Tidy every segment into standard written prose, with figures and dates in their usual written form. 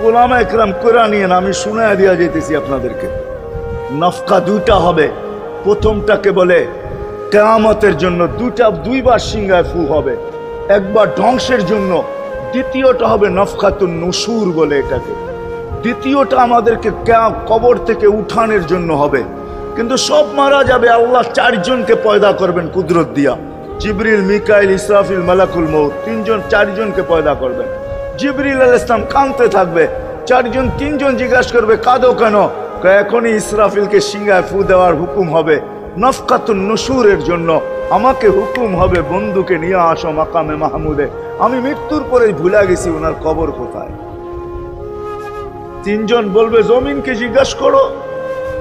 ওলামা একরাম করে নিয়েন, আমি শুনায়া দিয়া যেতেছি আপনাদেরকে। নফকা দুইটা হবে। প্রথমটাকে বলে কিয়ামতের জন্য, দুইবার সিংহায় ফু হবে, একবার ধ্বংসের জন্য, দ্বিতীয়টা হবে নফকাতুন নুশুর বলে এটাকে। দ্বিতীয়টা আমাদেরকে কবর থেকে উঠানোর জন্য হবে। কিন্তু সব মারা যাবে, আল্লাহ চারজনকে পয়দা করবেন কুদরত দিয়া। জিবরিল, মিকাইল, ইসরাফিল, মালাকুল মউত, চারজনকে পয়দা করবেন। জিবরিল আলাইহিস সালাম কাঁদতে থাকবে, তিনজন জিজ্ঞাসা করবে কাঁদো কেন? এখনই ইসরাফিলকে সিংহায় ফু দেওয়ার হুকুম হবে নফকাতুন নুশুরের জন্য। আমাকে হুকুম হবে বন্ধুকে নিয়ে আসো মাকামে মাহমুদে। আমি মৃত্যুর পরে ভুলে গেছি ওনার কবর কোথায়। তিনজন বলবে জমিনকে জিজ্ঞাসা করো,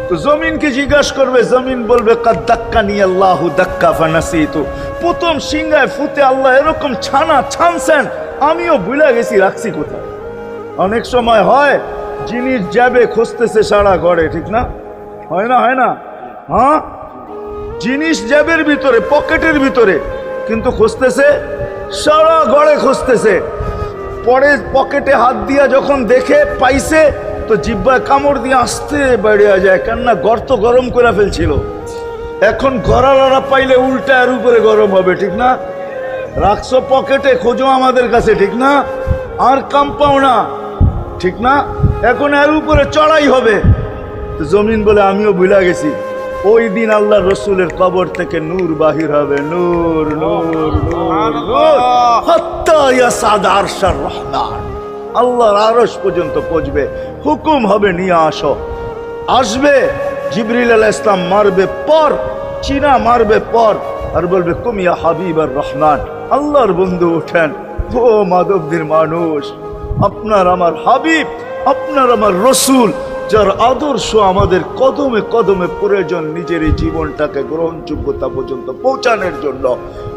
তো জমিনকে জিজ্ঞাসা করবে, জমিন বলবে কাদ দাক্কানি আল্লাহু দাক্কা ফানাসিতু। প্রথম সিংহায় ফুতে আল্লাহ এরকম ছানছেন, আমিও ভুলে গেছি রাখছি কোথায়। অনেক সময় হয় জিনিস যাবে খুঁজতেছে সারা ঘরে, ঠিক না? হয় না? হয় না? হ্যাঁ, জিনিস জ্যাবের ভিতরে, পকেটের ভিতরে, কিন্তু খুঁজতেছে সারা ঘরে খুঁজতেছে। পরে পকেটে হাত দিয়া যখন দেখে পাইছে, তো জিব্বায় কামড় দিয়ে আসতে বেরিয়ে যায়, কেননা গর্ত গরম করে ফেলছিল। এখন গড়ালড়া পাইলে উল্টা এর উপরে গরম হবে, ঠিক না? রাখছো পকেটে, খোঁজো আমাদের কাছে, ঠিক না? আর কাম পাও না, ঠিক না? এখন এর উপরে চড়াই হবে। জমিন বলে আমিও ভুলে গেছি। ওই দিন আল্লাহ রসুলের কবর থেকে নূর বাহির হবে, নূর নূর নূর নূর, হাত্তা ইয়াসাদ আরশার রহমান, আল্লাহর আরশ পর্যন্ত পৌঁছবে। হুকুম হবে নিয়ে আসো। আসবে জিবরিল আলাইহিস সালাম, মারবে পর, চিনা মারবে পর, আর বলবে কুম ইয়া হাবিবার রহমান, আল্লাহর বন্ধু ওঠেন। ও মাধবদের মানুষ, আপনার আমার হাবিব, আপনার আমার রসুল, যার আদর্শ আমাদের কদমে কদমে প্রয়োজন নিজের এই জীবনটাকে গ্রহণযোগ্যতা পর্যন্ত পৌঁছানোর জন্য,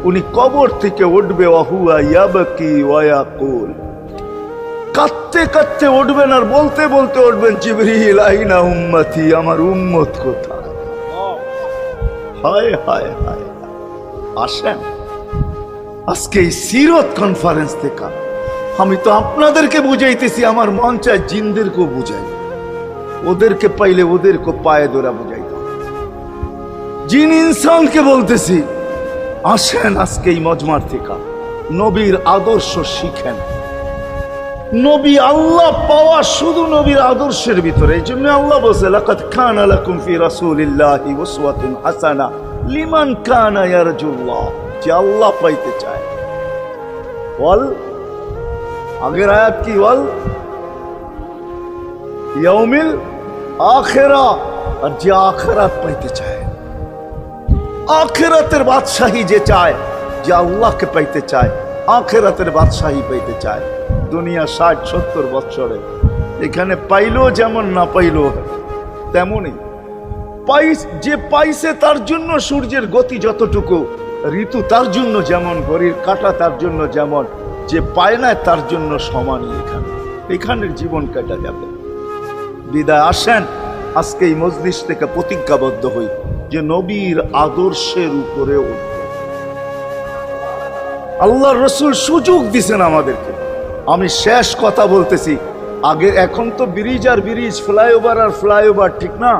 উনি কবর থেকে উঠবে। ওয়াহুয়া ইয়াবকি ওয়া ইয়াকুল, কাঁদতে কাঁদতে উঠবেন আর বলতে বলতে উঠবেন, জিবরিল আইনা উম্মতি, আমার উম্মত কোথায়? হায় হায় হায়। আসেন আজকে এই সিরত কনফারেন্স থেকে আমি তো আপনাদেরকে বুঝাইতেছি, আমার মন চায় জিনদেরকেও বুঝাই, ওদেরকে পাইলে ওদেরকে পায়ে ধরা বুঝাইতাম। জিন ইনসানকে বলতেছি, আসেন আজকে এই মজমার থেকে নবীর আদর্শ শিখেন। নবী আল্লাহ পাওয়া শুধু নবীর আদর্শের ভিতরে। এই জন্য আল্লাহ বলছে লাকাদ কানা লাকুম ফি রাসূলিল্লাহি উসওয়াতুন হাসানা লিমান কানা ইয়ারজুল্লাহ, যে আল্লাহ পাইতে চায়। বল আগের আয়াত কি? বল ইয়াউমিল আখিরা, আর যে আখিরাত পাইতে চায়, আখিরাতের বাদশাহী যে চায়, যে আল্লাহকে পাইতে চায়, আখিরাতের বাদশাহী পাইতে চায়। দুনিয়া 60-70 বছরে এখানে পাইলো যেমন, না পাইলো তেমনই। যে পাইছে তার জন্য সূর্যের গতি যতটুকু, ঋতু তার জন্য যেমন, ঘড়ির কাঁটা তার জন্য যেমন, যে পায় না তার জন্য সমানই। এখানের জীবন কাটা যাবে। বিদায় আসেন আজকে এই মজলিস থেকে প্রতিজ্ঞাবদ্ধ হই যে নবীর আদর্শের উপরে উঠব। আল্লাহর রসুল সুযোগ দিছেন আমাদেরকে। আমি শেষ কথা বলতেছি, আগে এখন তো ব্রিজ আর ব্রিজ, ফ্লাইওভার আর ফ্লাইওভার, ঠিক না?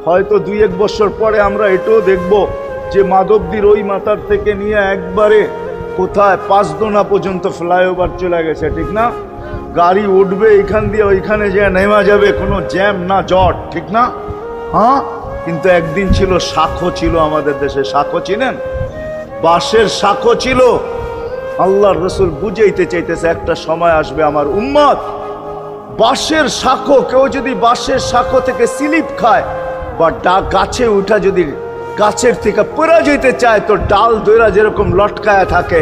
হয়তো 2-1 বছর পরে আমরা এটাও দেখব যে মাধবদীর ওই মাথার থেকে নিয়ে একবারে কোথায় পাঁচদোনা পর্যন্ত ফ্লাইওভার চলে গেছে, ঠিক না? গাড়ি উঠবে এখান দিয়ে ওইখানে যে নেমা যাবে, কোনো জ্যাম না জট, ঠিক না? হ্যাঁ, কিন্তু একদিন ছিল শাখো, ছিল আমাদের দেশে শাখো, চিনেন? বাঁশের শাখো ছিল। আল্লাহর রসুল বুঝাইতে চাইতেছে একটা সময় আসবে আমার উম্মত, বাঁশের শাখো, কেউ যদি বাঁশের শাখো থেকে স্লিপ খায় বা গাছে উঠা যদি গাছের থেকে পড়ে যেতে চায়, তো ডাল দইরা যেরকম লটকায়া থাকে,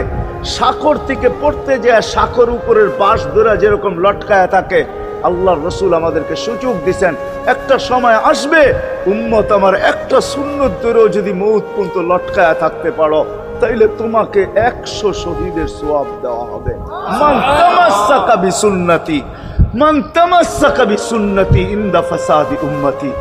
শাখর থেকে পড়তে যায় শাখর উপরের বাঁশ দইরা যেরকম লটকায়া থাকে, আল্লাহর রসুল আমাদেরকে সুযোগ দিচ্ছেন একটা সময় আসবে উম্মত আমার একটা সুন্নত ধরেও যদি মউত পর্যন্ত লটকায়া থাকতে পারো, তাইলে তোমাকে 100 শহীদের সওয়াব দেওয়া হবে। মান তামাসসাকা বিসুন্নতি, মান তামাসসাকা বিসুন্নতি ইনদা ফাসাদি উম্মতি।